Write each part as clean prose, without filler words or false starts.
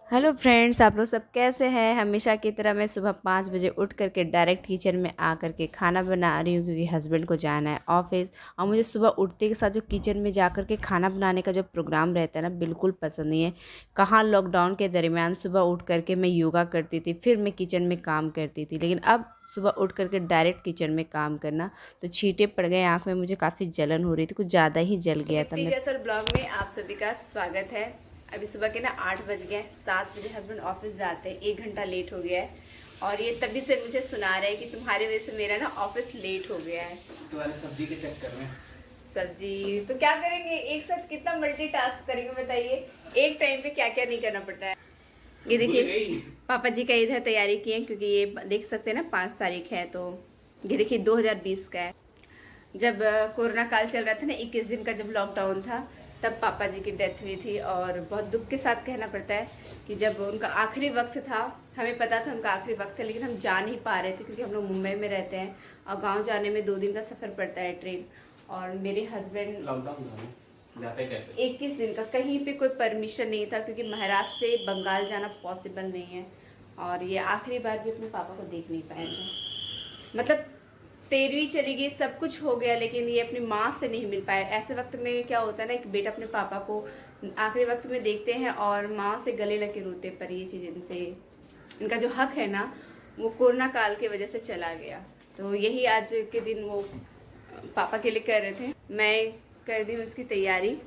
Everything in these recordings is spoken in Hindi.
हेलो फ्रेंड्स, आप लोग सब कैसे हैं। हमेशा की तरह मैं सुबह 5 बजे उठ करके डायरेक्ट किचन में आ करके खाना बना रही हूँ क्योंकि हस्बैंड को जाना है ऑफिस। और मुझे सुबह उठते के साथ जो किचन में जा करके खाना बनाने का जो प्रोग्राम रहता है ना, बिल्कुल पसंद नहीं है। कहाँ लॉकडाउन के दरमियान सुबह उठ करके मैं योगा करती थी, फिर मैं किचन में काम करती थी, लेकिन अब सुबह उठ करके डायरेक्ट किचन में काम करना तो छींटे पड़ गए आँख में। मुझे काफ़ी जलन हो रही थी, कुछ ज़्यादा ही जल गया था। मैं जैसा ब्लॉग में आप सभी का स्वागत है। अभी सुबह के ना 8 बज गए। 7 बजे हस्बैंड ऑफिस जाते हैं, 1 घंटा लेट हो गया है। और ये तभी से मुझे सुना रहे हैं कि तुम्हारी वजह से मेरा ना ऑफिस लेट हो गया है। तुम्हारे सब्जी के चक्कर में। सब्जी तो क्या करेंगे, एक साथ कितना मल्टीटास्क करेंगे बताइए। एक टाइम पे क्या क्या नहीं करना पड़ता है। ये देखिए पापा जी का इधर तैयारी किए क्योंकि ये देख सकते हैं ना 5 तारीख है, तो ये देखिए 2020 का है। जब कोरोना काल चल रहा था ना, 21 दिन का जब लॉकडाउन था, तब पापा जी की डेथ हुई थी। और बहुत दुख के साथ कहना पड़ता है कि जब उनका आखिरी वक्त था, हमें पता था उनका आखिरी वक्त है, लेकिन हम जा नहीं पा रहे थे क्योंकि हम लोग मुंबई में रहते हैं और गांव जाने में 2 दिन का सफ़र पड़ता है ट्रेन। और मेरे हस्बैंड लॉकडाउन जाते कैसे? 21 दिन का, कहीं पे कोई परमिशन नहीं था क्योंकि महाराष्ट्र से बंगाल जाना पॉसिबल नहीं है। और ये आखिरी बार भी अपने पापा को देख नहीं पाए थे। मतलब 13वीं चली गई, सब कुछ हो गया, लेकिन ये अपनी माँ से नहीं मिल पाए। ऐसे वक्त में क्या होता है ना, एक बेटा अपने पापा को आखिरी वक्त में देखते हैं और माँ से गले लगे रोते, पर ये चीज़ इनसे, इनका जो हक है ना, वो कोरोना काल की वजह से चला गया। तो यही आज के दिन वो पापा के लिए कर रहे थे। मैं कर दी उसकी तैयारी।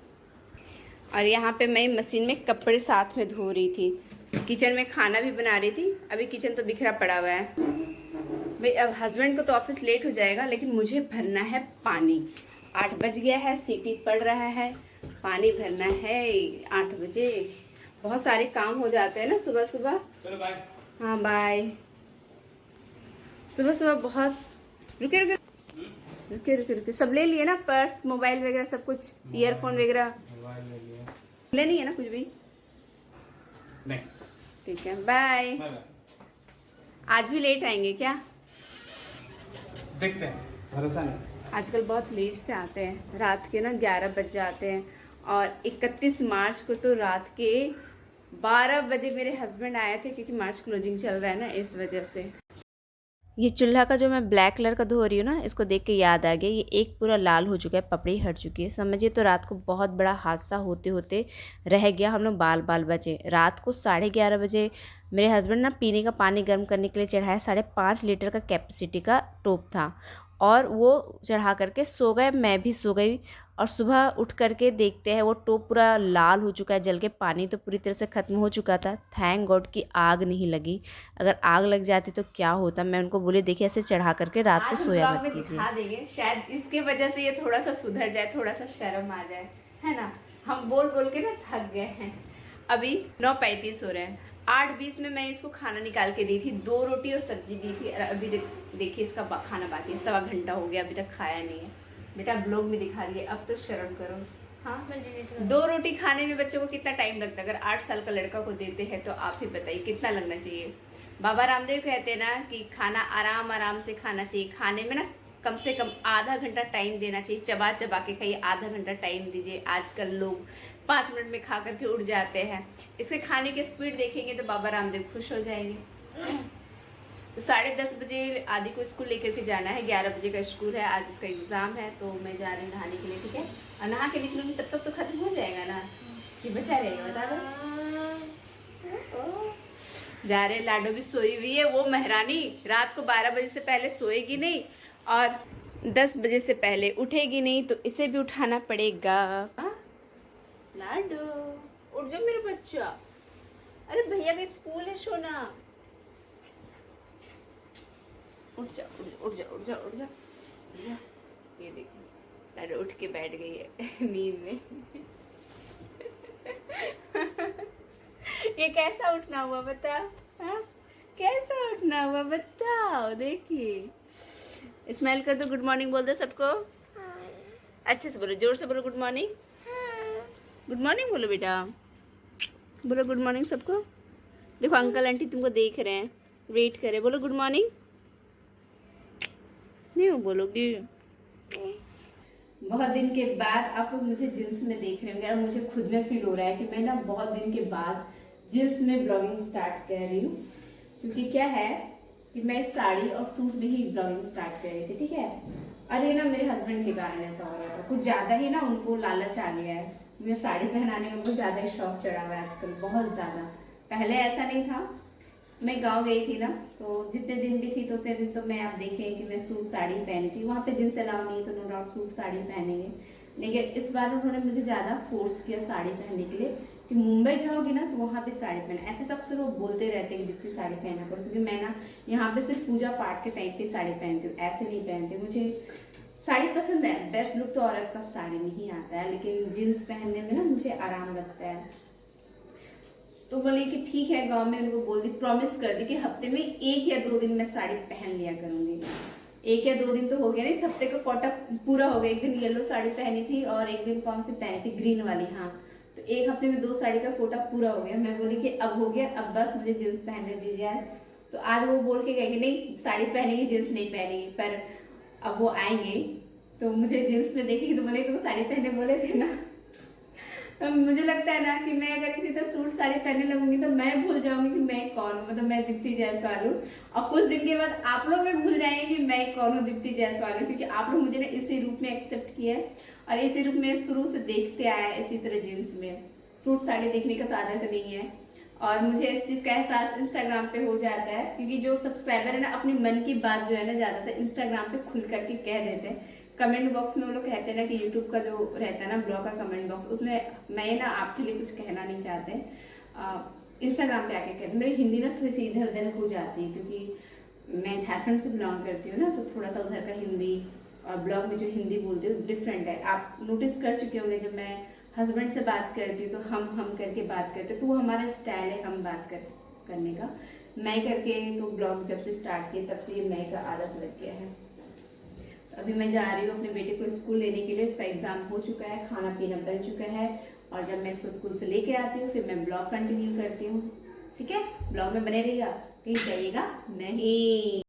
और यहाँ पे मैं मशीन में कपड़े साथ में धो रही थी, किचन में खाना भी बना रही थी। अभी किचन तो बिखरा पड़ा हुआ है भाई। अब हस्बैंड को तो ऑफिस लेट हो जाएगा, लेकिन मुझे भरना है पानी। 8 बज गया है, सीटी पड़ रहा है, पानी भरना है 8 बजे। बहुत सारे काम हो जाते हैं ना सुबह सुबह। चलो बाय। हाँ बाय। सुबह सुबह बहुत। रुके रुके रुके रुके रुके, सब ले लिए ना, पर्स मोबाइल वगैरह सब कुछ, ईयरफोन वगैरह मोबाइल ले लिया। ले नहीं है ना कुछ भी? नहीं। ठीक है, बाय। बाय। आज भी लेट आएंगे क्या? देखते हैं, भरोसा नहीं। आजकल बहुत लेट से आते हैं, रात के ना 11 बज जाते हैं। और 31 मार्च को तो रात के 12 बजे मेरे हस्बैंड आए थे क्योंकि मार्च क्लोजिंग चल रहा है ना, इस वजह से। ये चूल्हा का जो मैं ब्लैक कलर का धो रही हूँ ना, इसको देख के याद आ गया, ये एक पूरा लाल हो चुका है, पपड़ी हट चुकी है। समझिए तो रात को बहुत बड़ा हादसा होते होते रह गया। हम लोग बाल बाल बचे। रात को 11:30 बजे मेरे हस्बैंड ना पीने का पानी गर्म करने के लिए चढ़ाया। 5.5 लीटर का कैपेसिटी का टोप था और वो चढ़ा करके सो गए, मैं भी सो गई। और सुबह उठ करके देखते हैं वो टोप पूरा लाल हो चुका है, जल के पानी तो पूरी तरह से ख़त्म हो चुका था। थैंक गॉड कि आग नहीं लगी, अगर आग लग जाती तो क्या होता। मैं उनको बोले देखिए ऐसे चढ़ा करके रात को सोया मत कीजिए। दिखा देंगे, शायद इसके वजह से ये थोड़ा सा सुधर जाए, थोड़ा सा शर्म आ जाए, है ना। हम बोल बोल के ना थक गए हैं। अभी 9:35 हो रहे हैं। 8:20 में मैं इसको खाना निकाल के दी थी, 2 रोटी और सब्जी दी थी। और अभी देखिए इसका खाना बाकी है, 1.25 घंटा हो गया, अभी तक खाया नहीं है। बेटा ब्लॉग में दिखा रही है, अब तो शर्म करो। हाँ, 2 रोटी खाने में बच्चों को कितना टाइम लगता है? अगर 8 साल का लड़का को देते हैं तो आप ही बताइए कितना लगना चाहिए। बाबा रामदेव कहते हैं ना कि खाना आराम आराम से खाना चाहिए। खाने में ना कम से कम आधा घंटा टाइम देना चाहिए, चबा चबा के खाइए, आधा घंटा टाइम दीजिए। आजकल लोग 5 मिनट में खा करके उठ जाते हैं। इसके खाने की स्पीड देखेंगे तो बाबा रामदेव खुश हो जाएंगे। तो 10:30 बजे आदि को स्कूल लेकर के जाना है, 11 बजे का स्कूल है, आज इसका एग्जाम है। तो मैं जा रही हूँ नहाने के लिए, ठीक है। और नहा के निकलूंगी तब तक तो खत्म हो जाएगा ना, कि बचा रहेगा बता दो। जा रहे। लाडो भी सोई हुई है, वो महारानी रात को 12 बजे से पहले सोएगी नहीं और 10 बजे से पहले उठेगी नहीं, तो इसे भी उठाना पड़ेगा। लाडो उठ जाओ मेरे बच्चा। अरे भैया का स्कूल है सोना, उठ जा उठ जा उठ जा उठ जा। ये देखो लाडो उठ के बैठ गई है नींद में। ये कैसा उठना हुआ बता? हाँ, कैसा उठना हुआ बताओ। देखिए स्माइल कर दो, गुड मॉर्निंग बोल दो सबको। अच्छे से बोलो, जोर से बोलो गुड मॉर्निंग। गुड मॉर्निंग बोलो बेटा, बोलो गुड मॉर्निंग सबको। देखो अंकल आंटी तुमको देख रहे हैं, वेट कर रहे, बोलो गुड मॉर्निंग। नहीं बोलोगी? बहुत दिन के बाद आप लोग मुझे जींस में देख रहे होंगे और मुझे खुद में फील हो रहा है कि मैं ना बहुत दिन के बाद जींस में ब्लॉगिंग स्टार्ट कर रही हूँ, क्योंकि क्या है कि मैं साड़ी और सूट में ही ब्लॉगिंग स्टार्ट कर रही थी, ठीक है। और ये ना मेरे हस्बैंड के कारण ऐसा हो रहा था, कुछ ज्यादा ही ना उनको लालच आ गया है, मुझे साड़ी पहनाने में उनको ज्यादा ही शौक चढ़ा हुआ है आजकल, बहुत ज्यादा। पहले ऐसा नहीं था। मैं गांव गई थी ना, तो जितने दिन भी थी तो उतने दिन तो मैं, आप देखें कि मैं सूट साड़ी पहनी थी। वहां पे जींस अलाउ नहीं, तो नो डाउट सूट साड़ी पहनेंगे। लेकिन इस बार उन्होंने मुझे ज्यादा फोर्स किया साड़ी पहनने के लिए, कि मुंबई जाओगी ना तो वहां पे साड़ी पहना। ऐसे तो अक्सर वो बोलते रहते हैं कि दीप्ति साड़ी पहना करो, क्योंकि मैं ना यहाँ पे सिर्फ पूजा पाठ के टाइम पे साड़ी पहनती हूँ, ऐसे नहीं पहनती। मुझे साड़ी पसंद है, बेस्ट लुक तो औरत का साड़ी में ही आता है, लेकिन जीन्स पहनने में ना मुझे आराम लगता है। तो बोले कि ठीक है, गांव में उनको बोल दी, प्रॉमिस कर दी कि हफ्ते में 1 या 2 दिन मैं साड़ी पहन लिया करूंगी। 1 या 2 दिन तो हो गया, नहीं, इस हफ्ते का कोटा पूरा हो गया। एक दिन येलो साड़ी पहनी थी और एक दिन कौन सी पहनी थी, ग्रीन वाली, हाँ। तो एक हफ्ते में 2 साड़ी का कोटा पूरा हो गया। मैं बोली कि अब हो गया, अब बस मुझे जींस पहनने दीजिए यार। तो आज वो बोल के गए कि नहीं, साड़ी पहनेगी, जींस नहीं पहनेगी। पर अब वो आएंगे तो मुझे जींस में देखेगी तो बोले, तुम साड़ी पहनने बोले थे ना। मुझे लगता है ना कि मैं अगर इसी तरह सूट साड़ी पहनने लगूंगी तो मैं भूल जाऊंगी कि मैं कौन हूँ, मतलब मैं दीप्ति जायसवाल हूँ। और कुछ दिन के बाद आप लोग भी भूल जाएंगे कि मैं कौन हूँ, दीप्ति जायसवाल हूँ, क्योंकि आप लोग मुझे ना इसी रूप में एक्सेप्ट किया है और इसी रूप में शुरू से देखते आया है। इसी तरह जींस में सूट साड़ी देखने का तो आदत नहीं है, और मुझे इस चीज का एहसास इंस्टाग्राम पे हो जाता है, क्योंकि जो सब्सक्राइबर है ना, अपनी मन की बात जो है ना ज्यादातर इंस्टाग्राम पे खुल करके कह देते हैं। कमेंट बॉक्स में वो लोग कहते हैं ना कि यूट्यूब का जो रहता है ना ब्लॉग का कमेंट बॉक्स, उसमें मैं ना आपके लिए कुछ कहना नहीं चाहते। इंस्टाग्राम पे आके कहते हैं। मेरी हिंदी ना थोड़ी सी इधर उधर हो जाती है, क्योंकि मैं झारखंड से बिलोंग करती हूँ ना, तो थोड़ा सा उधर का हिंदी और ब्लॉग में जो हिंदी बोलती हूँ डिफरेंट है। आप नोटिस कर चुके होंगे, जब मैं हस्बैंड से बात करती हूँ तो हम करके बात करते, तो वो हमारा स्टाइल है हम बात करने का। मैं करके तो ब्लॉग जब से स्टार्ट किया तब से ये मैं का आदत लग गया है। अभी मैं जा रही हूँ अपने बेटे को स्कूल लेने के लिए, उसका एग्जाम हो चुका है, खाना पीना बन चुका है, और जब मैं इसको स्कूल से लेके आती हूँ फिर मैं ब्लॉग कंटिन्यू करती हूँ। ठीक है, ब्लॉग में बने रहिएगा, कहीं जाइएगा नहीं।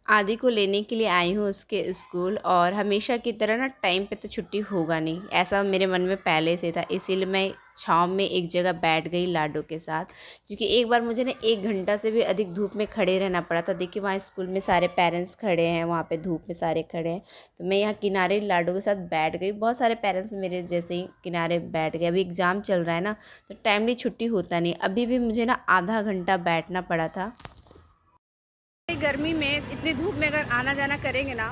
आदि को लेने के लिए आई हूँ उसके स्कूल, और हमेशा की तरह ना टाइम पे तो छुट्टी होगा नहीं, ऐसा मेरे मन में पहले से था। इसीलिए मैं छाँव में एक जगह बैठ गई लाडो के साथ, क्योंकि एक बार मुझे ना 1 घंटा से भी अधिक धूप में खड़े रहना पड़ा था। देखिए वहाँ स्कूल में सारे पेरेंट्स खड़े हैं, वहाँ पे धूप में सारे खड़े हैं, तो मैं यहाँ किनारे लाडो के साथ बैठ गई। बहुत सारे पेरेंट्स मेरे जैसे ही किनारे बैठ गए। अभी एग्ज़ाम चल रहा है ना, तो टाइमली छुट्टी होता नहीं। अभी भी मुझे ना आधा घंटा बैठना पड़ा था। गर्मी में इतनी धूप में अगर आना जाना करेंगे ना,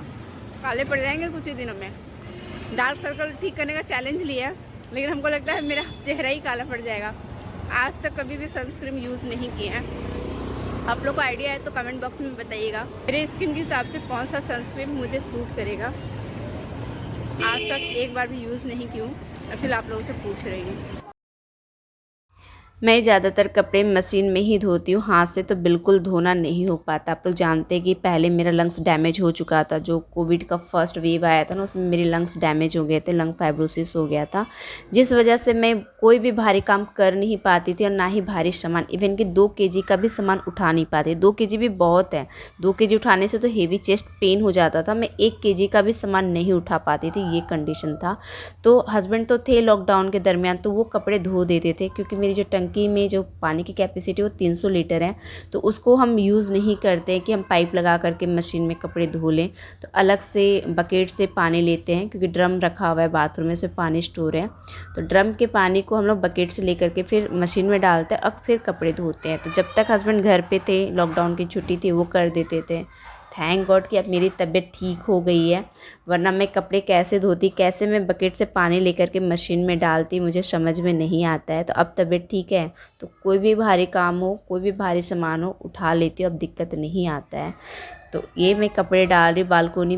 काले पड़ जाएंगे कुछ ही दिनों में। डार्क सर्कल ठीक करने का चैलेंज लिया, लेकिन हमको लगता है मेरा चेहरा ही काला पड़ जाएगा। आज तक कभी भी सनस्क्रीन यूज़ नहीं किया है। आप लोग को आइडिया है तो कमेंट बॉक्स में बताइएगा मेरे स्किन के हिसाब से कौन सा सनस्क्रीन मुझे सूट करेगा। आज तक एक बार भी यूज़ नहीं की हूँ, एक्चुअली आप लोगों से पूछ रही हूँ। मैं ज़्यादातर कपड़े मशीन में ही धोती हूँ, हाथ से तो बिल्कुल धोना नहीं हो पाता। आप लोग जानते हैं कि पहले मेरा लंग्स डैमेज हो चुका था, जो कोविड का फर्स्ट वेव आया था ना, उसमें मेरे लंग्स डैमेज हो गए थे, लंग फाइब्रोसिस हो गया था, जिस वजह से मैं कोई भी भारी काम कर नहीं पाती थी, और ना ही भारी सामान, इवन कि 2 kg का भी सामान उठा नहीं पाती। 2 kg भी बहुत है, 2 kg उठाने से तो हेवी चेस्ट पेन हो जाता था। मैं 1 kg का भी सामान नहीं उठा पाती थी, ये कंडीशन था। तो हस्बैंड तो थे लॉकडाउन के दरमियान, तो वो कपड़े धो देते थे, क्योंकि मेरी जो टंकी में जो पानी की कैपेसिटी वो 300 लीटर है, तो उसको हम यूज़ नहीं करते कि हम पाइप लगा करके मशीन में कपड़े धो लें। तो अलग से बकेट से पानी लेते हैं, क्योंकि ड्रम रखा हुआ है बाथरूम में, से पानी स्टोर है, तो ड्रम के पानी को हम लोग बकेट से लेकर के फिर मशीन में डालते हैं और फिर कपड़े धोते हैं। तो जब तक हस्बैंड घर पे थे, लॉकडाउन की छुट्टी थी, वो कर देते थे। थैंक गॉड कि अब मेरी तबीयत ठीक हो गई है, वरना मैं कपड़े कैसे धोती, कैसे मैं बकेट से पानी लेकर के मशीन में डालती, मुझे समझ में नहीं आता है। तो अब तबीयत ठीक है, तो कोई भी भारी काम हो, कोई भी भारी सामान हो, उठा लेती हूँ, अब दिक्कत नहीं आता है। तो ये मैं कपड़े डाल रही बालकोनी